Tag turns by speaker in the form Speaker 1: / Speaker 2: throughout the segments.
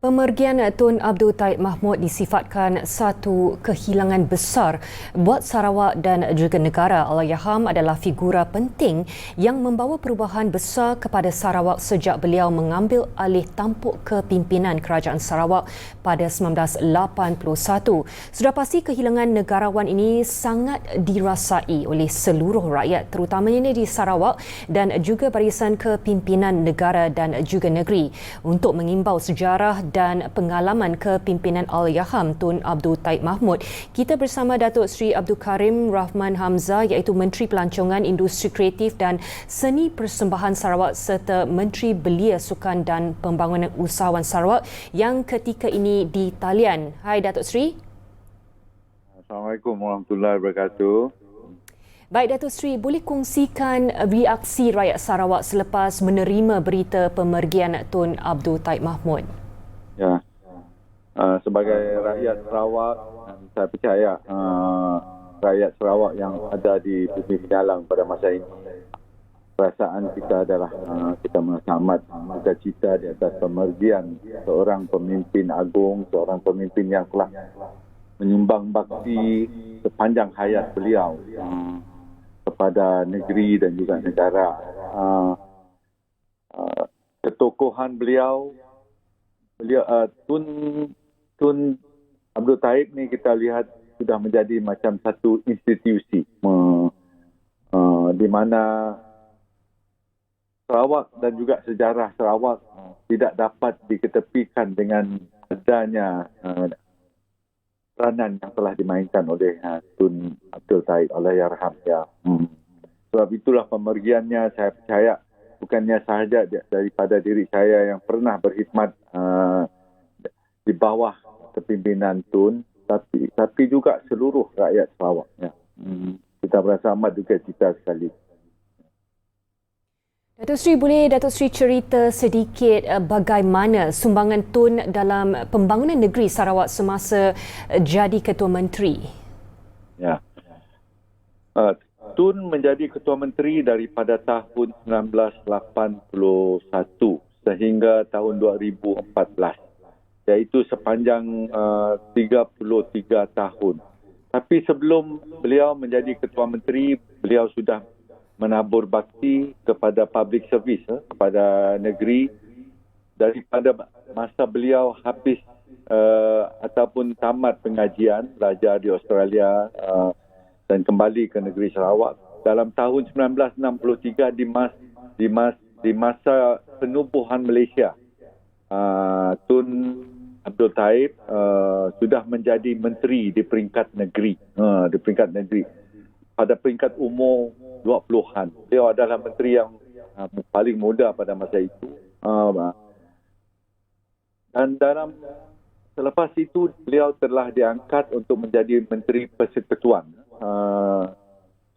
Speaker 1: Pemergian Tun Abdul Taib Mahmud disifatkan satu kehilangan besar buat Sarawak dan juga negara. Allahyarham adalah figura penting yang membawa perubahan besar kepada Sarawak sejak beliau mengambil alih tampuk kepimpinan Kerajaan Sarawak pada 1981. Sudah pasti kehilangan negarawan ini sangat dirasai oleh seluruh rakyat, terutamanya di Sarawak dan juga barisan kepimpinan negara dan juga negeri. Untuk mengimbau sejarah dan pengalaman kepimpinan Allahyarham Tun Abdul Taib Mahmud, kita bersama Datuk Seri Abdul Karim Rahman Hamzah, iaitu Menteri Pelancongan Industri Kreatif dan Seni Persembahan Sarawak serta Menteri Belia Sukan dan Pembangunan Usahawan Sarawak yang ketika ini di talian. Hai Datuk Seri.
Speaker 2: Assalamualaikum warahmatullahi wabarakatuh.
Speaker 1: Baik Datuk Seri, boleh kongsikan reaksi rakyat Sarawak selepas menerima berita pemergian Tun Abdul Taib Mahmud?
Speaker 2: Ya, sebagai rakyat Sarawak, saya percaya rakyat Sarawak yang ada di Bumi Penyalang pada masa ini, perasaan kita adalah kita merasa amat duka cita di atas pemergian seorang pemimpin agung, seorang pemimpin yang telah menyumbang bakti sepanjang hayat beliau kepada negeri dan juga negara. Ketokohan beliau Tun Abdul Taib ni kita lihat sudah menjadi macam satu institusi di mana Sarawak dan juga sejarah Sarawak tidak dapat diketepikan dengan adanya peranan yang telah dimainkan oleh Tun Abdul Taib Allahyarham. Ya. Sebab itulah pemergiannya, saya percaya bukannya sahaja daripada diri saya yang pernah berkhidmat di bawah kepimpinan Tun, tapi juga seluruh rakyat Sarawak. Ya. Kita berasa amat duka cita sekali.
Speaker 1: Datuk Seri, boleh Datuk Seri cerita sedikit bagaimana sumbangan Tun dalam pembangunan negeri Sarawak semasa jadi Ketua Menteri?
Speaker 2: Ya. Tun menjadi Ketua Menteri daripada tahun 1981 sehingga tahun 2014, iaitu sepanjang 33 tahun. Tapi sebelum beliau menjadi Ketua Menteri, beliau sudah menabur bakti kepada public service, kepada negeri daripada masa beliau habis ataupun tamat pengajian, belajar di Australia dan kembali ke negeri Sarawak. Dalam tahun 1963 di masa penubuhan Malaysia, Tun Abdul Taib sudah menjadi menteri di peringkat negeri, pada peringkat umur 20-an. Beliau adalah menteri yang paling muda pada masa itu. Dan selepas itu beliau telah diangkat untuk menjadi Menteri Persekutuan.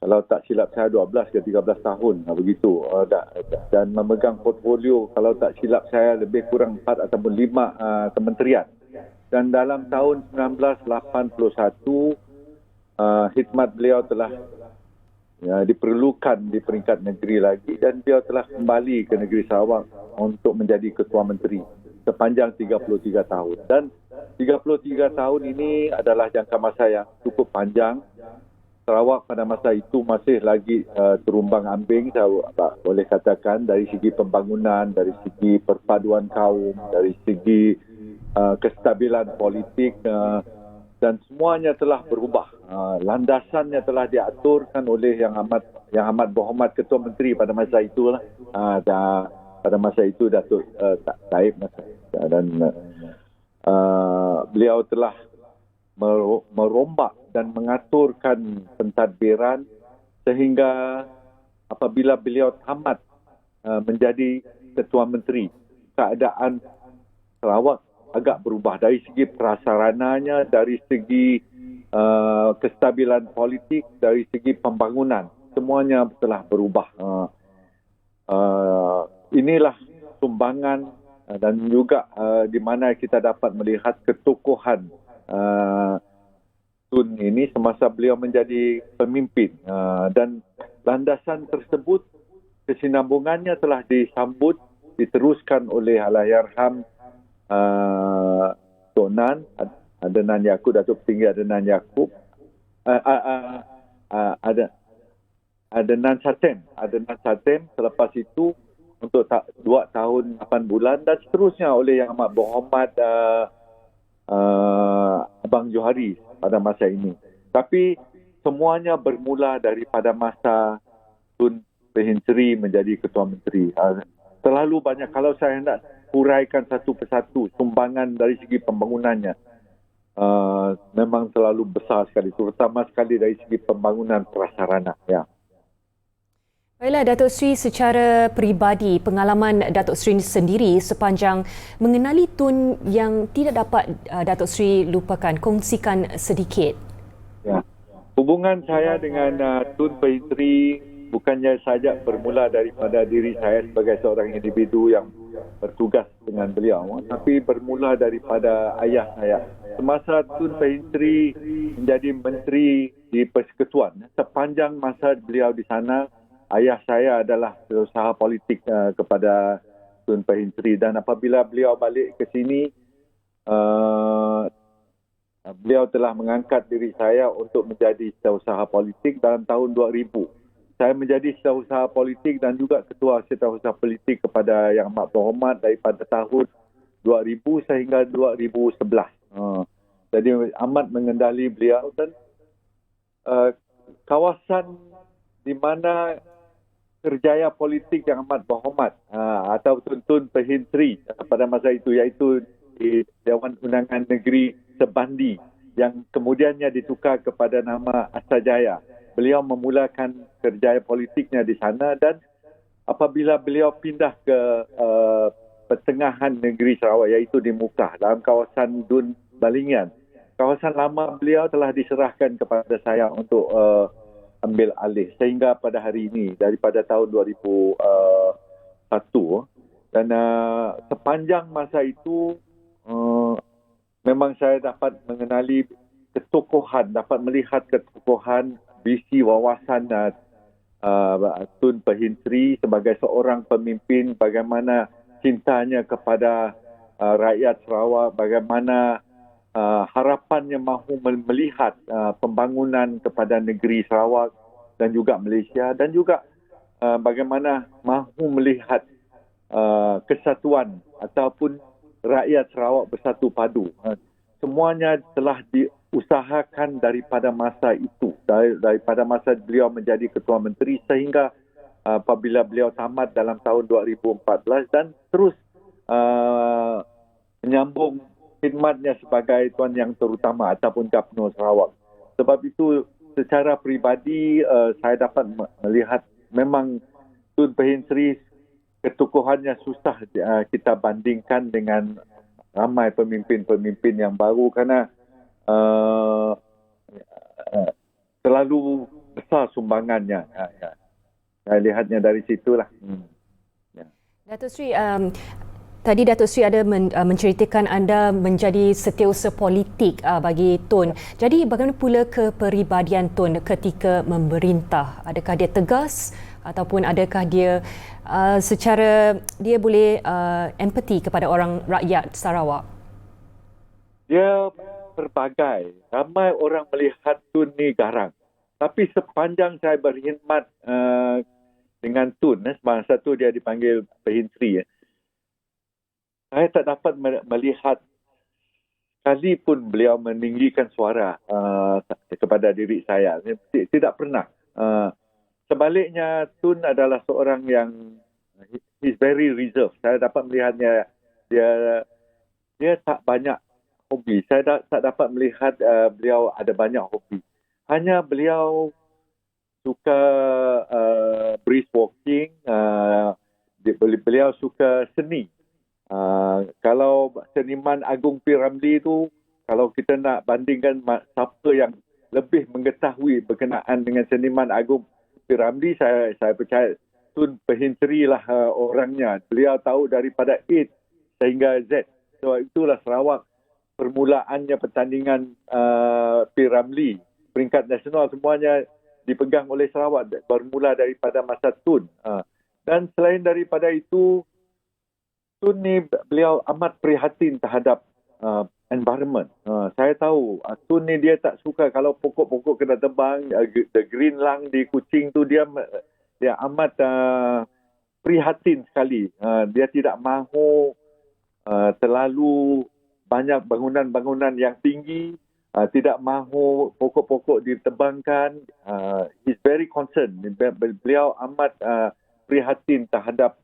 Speaker 2: Kalau tak silap saya 12 ke 13 tahun begitu, dan memegang portfolio kalau tak silap saya lebih kurang 4 ataupun 5 kementerian. Dan dalam tahun 1981 khidmat beliau telah diperlukan di peringkat negeri lagi, dan beliau telah kembali ke negeri Sarawak untuk menjadi Ketua Menteri sepanjang 33 tahun. Dan 33 tahun ini adalah jangka masa yang cukup panjang. Sarawak pada masa itu masih lagi terumbang-ambing, saya boleh katakan, dari segi pembangunan, dari segi perpaduan kaum, dari segi kestabilan politik, dan semuanya telah berubah. Landasannya telah diaturkan oleh yang amat berhormat Ketua Menteri pada masa itulah. Pada masa itu Datuk Taib, dan beliau telah merombak dan mengaturkan pentadbiran sehingga apabila beliau tamat menjadi Ketua Menteri, keadaan Sarawak agak berubah dari segi prasarananya, dari segi kestabilan politik, dari segi pembangunan. Semuanya telah berubah. Inilah sumbangan dan juga di mana kita dapat melihat ketokohan Tun ini semasa beliau menjadi pemimpin. Dan landasan tersebut, kesinambungannya telah disambut, diteruskan oleh Allahyarham Tok Nan, Adenan Yaakob, Datuk Petinggi Adenan Yaakob, Adenan Satem. Selepas itu untuk 2 tahun 8 bulan dan seterusnya oleh Yang Amat Berhormat Abang Johari pada masa ini. Tapi semuanya bermula daripada masa Tun Pehin Sri menjadi Ketua Menteri. Terlalu banyak, kalau saya hendak huraikan satu persatu sumbangan dari segi pembangunannya, memang terlalu besar sekali, terutama sekali dari segi pembangunan prasarana. Ya.
Speaker 1: Baiklah, Datuk Seri, secara peribadi, pengalaman Datuk Seri sendiri sepanjang mengenali Tun yang tidak dapat Datuk Seri lupakan, kongsikan sedikit.
Speaker 2: Ya. Hubungan saya dengan Tun Pehin Sri bukannya saja bermula daripada diri saya sebagai seorang individu yang bertugas dengan beliau, tapi bermula daripada ayah saya. Semasa Tun Pehin Sri menjadi menteri di Persekutuan, sepanjang masa beliau di sana, ayah saya adalah berusaha politik kepada Tun Pehin Sri, dan apabila beliau balik ke sini, beliau telah mengangkat diri saya untuk menjadi setiausaha politik dalam tahun 2000. Saya menjadi setiausaha politik dan juga ketua setiausaha politik kepada Yang Amat Berhormat daripada tahun 2000 sehingga 2011. Jadi amat mengendali beliau, dan kawasan di mana kerjaya politik Yang Amat Berhormat atau Tun Pehin Sri pada masa itu, iaitu di Dewan Undangan Negeri Sebandi yang kemudiannya ditukar kepada nama Astajaya. Beliau memulakan kerjaya politiknya di sana, dan apabila beliau pindah ke pertengahan negeri Sarawak, iaitu di Mukah dalam kawasan Dun Balingan, kawasan lama beliau telah diserahkan kepada saya untuk ambil alih sehingga pada hari ini daripada tahun 2001, dan sepanjang masa itu memang saya dapat mengenali ketokohan, dapat melihat ketokohan, visi, wawasan Tun Pehin Sri sebagai seorang pemimpin, bagaimana cintanya kepada rakyat Sarawak, bagaimana harapannya mahu melihat pembangunan kepada negeri Sarawak dan juga Malaysia, dan juga bagaimana mahu melihat kesatuan ataupun rakyat Sarawak bersatu padu. Semuanya telah diusahakan daripada masa itu, daripada masa beliau menjadi Ketua Menteri sehingga apabila beliau tamat dalam tahun 2014 dan terus menyambung khidmatnya sebagai Tuan Yang Terutama ataupun Gubernur Sarawak. Sebab itu secara peribadi saya dapat melihat memang Tun Pehin Sri ketokohannya susah kita bandingkan dengan ramai pemimpin-pemimpin yang baru, kerana terlalu besar sumbangannya. Saya lihatnya dari situlah.
Speaker 1: Datuk Seri, tadi Datuk Seri ada menceritakan anda menjadi setiausaha politik bagi Tun. Jadi bagaimana pula kepribadian Tun ketika memerintah? Adakah dia tegas ataupun adakah dia secara dia boleh empati kepada orang rakyat Sarawak?
Speaker 2: Dia berbagai. Ramai orang melihat Tun ni garang. Tapi sepanjang saya berkhidmat dengan Tun, semasa tu dia dipanggil Pehin Sri, saya tak dapat melihat sekali pun beliau meninggikan suara kepada diri saya. Tidak pernah. Sebaliknya, Tun adalah seorang yang he's very reserved. Saya dapat melihatnya, dia tak banyak hobi. Saya tak dapat melihat beliau ada banyak hobi. Hanya beliau suka brisk walking, beliau suka seni. Kalau seniman Agung P. Ramlee itu, kalau kita nak bandingkan siapa yang lebih mengetahui berkenaan dengan seniman Agung P. Ramlee, saya percaya Tun Pehin Sri lah orangnya. Beliau tahu daripada A sehingga Z. So itulah Sarawak permulaannya pertandingan P. Ramlee. Peringkat nasional semuanya dipegang oleh Sarawak bermula daripada masa Tun. Dan selain daripada itu, Tun ni beliau amat prihatin terhadap environment. Saya tahu Tun ni dia tak suka kalau pokok-pokok kena tebang, the green lung di Kuching tu dia amat prihatin sekali. Dia tidak mahu terlalu banyak bangunan-bangunan yang tinggi, tidak mahu pokok-pokok ditebangkan. He's very concerned. Beliau amat prihatin terhadap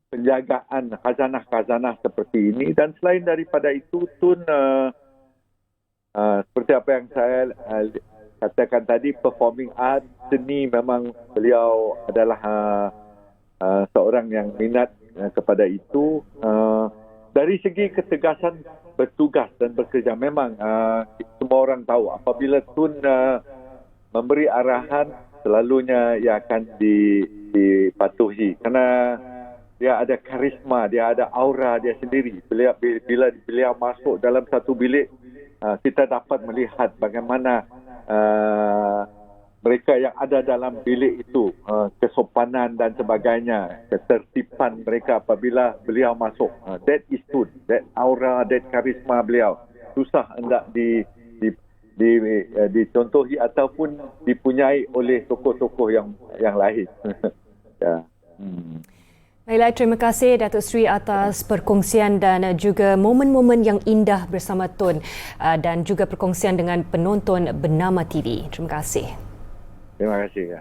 Speaker 2: penjagaan khazanah-khazanah seperti ini. Dan selain daripada itu, Tun seperti apa yang saya katakan tadi, performing art, seni, memang beliau adalah seorang yang minat kepada itu. Dari segi ketegasan bertugas dan bekerja, memang semua orang tahu apabila Tun memberi arahan, selalunya ia akan dipatuhi kerana dia ada karisma, dia ada aura dia sendiri. Bila beliau masuk dalam satu bilik, kita dapat melihat bagaimana mereka yang ada dalam bilik itu, kesopanan dan sebagainya, ketertiban mereka apabila beliau masuk. That is Tun, that aura, that karisma beliau. Susah hendak dicontohi ataupun dipunyai oleh tokoh-tokoh yang lain. Ya.
Speaker 1: Baiklah, terima kasih Datuk Seri atas perkongsian dan juga momen-momen yang indah bersama Tun dan juga perkongsian dengan penonton Bernama TV. Terima kasih.
Speaker 2: Terima kasih. Ya.